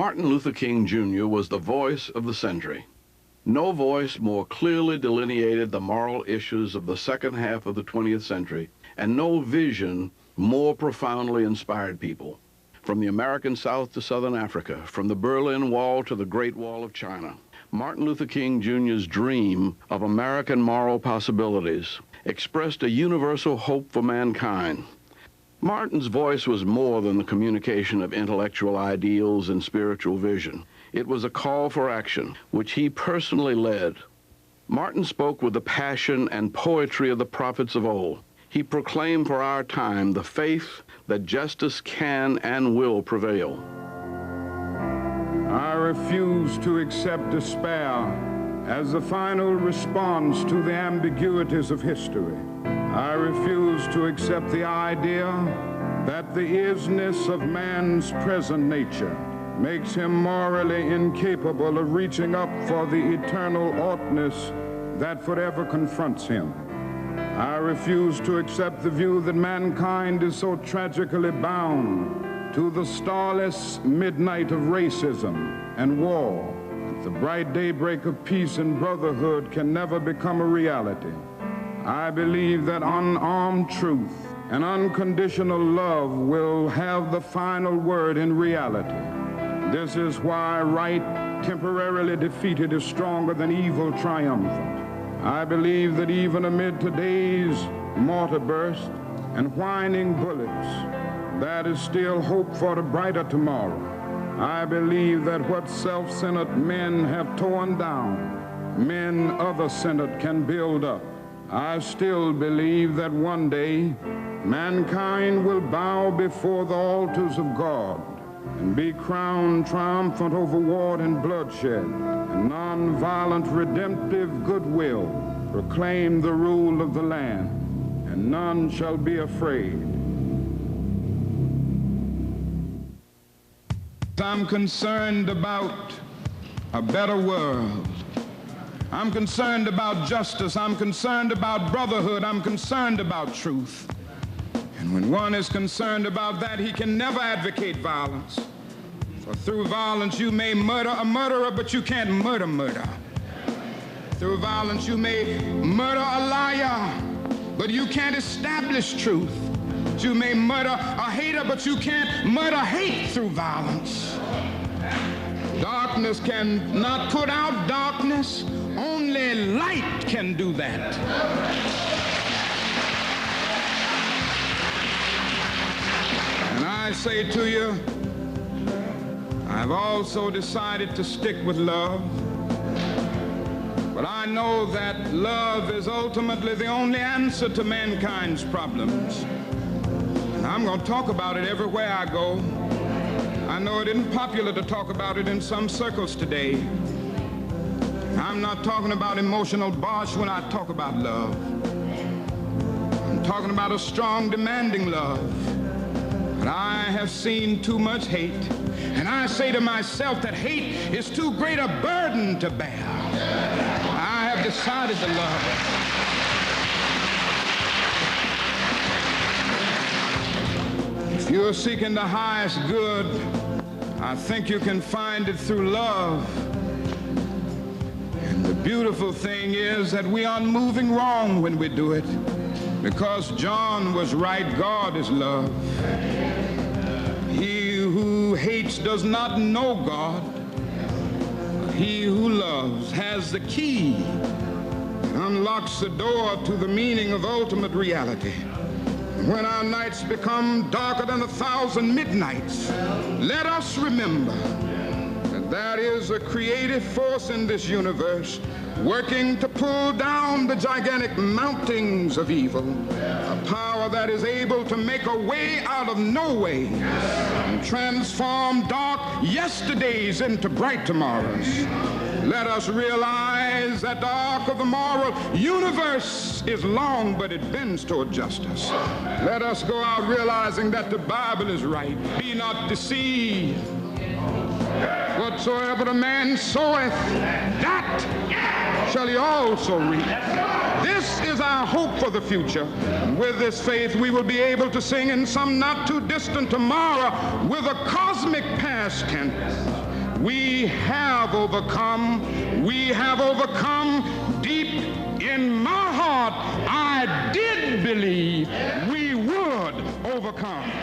Martin Luther King Jr. was the voice of the century. No voice more clearly delineated the moral issues of the second half of the 20th century, and no vision more profoundly inspired people. From the American South to Southern Africa, from the Berlin Wall to the Great Wall of China, Martin Luther King Jr.'s dream of American moral possibilities expressed a universal hope for mankind. Martin's voice was more than the communication of intellectual ideals and spiritual vision. It was a call for action, which he personally led. Martin spoke with the passion and poetry of the prophets of old. He proclaimed for our time the faith that justice can and will prevail. I refuse to accept despair as the final response to the ambiguities of history. I refuse to accept the idea that the isness of man's present nature makes him morally incapable of reaching up for the eternal oughtness that forever confronts him. I refuse to accept the view that mankind is so tragically bound to the starless midnight of racism and war that the bright daybreak of peace and brotherhood can never become a reality. I believe that unarmed truth and unconditional love will have the final word in reality. This is why right temporarily defeated is stronger than evil triumphant. I believe that even amid today's mortar burst and whining bullets, there is still hope for a brighter tomorrow. I believe that what self-centered men have torn down, men other-centered can build up. I still believe that one day mankind will bow before the altars of God and be crowned triumphant over war and bloodshed, and non-violent redemptive goodwill proclaim the rule of the land, and none shall be afraid. I'm concerned about a better world. I'm concerned about justice. I'm concerned about brotherhood. I'm concerned about truth. And when one is concerned about that, he can never advocate violence. For through violence you may murder a murderer, but you can't murder murder. Through violence you may murder a liar, but you can't establish truth. You may murder a hater, but you can't murder hate through violence. Darkness cannot put out darkness. Only light can do that. And I say to you, I've also decided to stick with love. But I know that love is ultimately the only answer to mankind's problems. And I'm going to talk about it everywhere I go. I know it isn't popular to talk about it in some circles today. I'm not talking about emotional bosh when I talk about love. I'm talking about a strong, demanding love. But I have seen too much hate. And I say to myself that hate is too great a burden to bear. I have decided to love. If you're seeking the highest good, I think you can find it through love. And the beautiful thing is that we aren't moving wrong when we do it, because John was right. God is love. He who hates does not know God. He who loves has the key that unlocks the door to the meaning of ultimate reality. When our nights become darker than 1,000 midnights, let us remember that there is a creative force in this universe working to pull down the gigantic mountains of evil, a power that is able to make a way out of no way and transform dark yesterdays into bright tomorrows. Let us realize that the arc of the moral universe is long, but it bends toward justice. Let us go out realizing that the Bible is right. Be not deceived. Whatsoever a man soweth, that shall he also reap. This is our hope for the future. With this faith, we will be able to sing in some not too distant tomorrow with a cosmic past tense. We have overcome. We have overcome. Deep in my heart, I did believe we would overcome.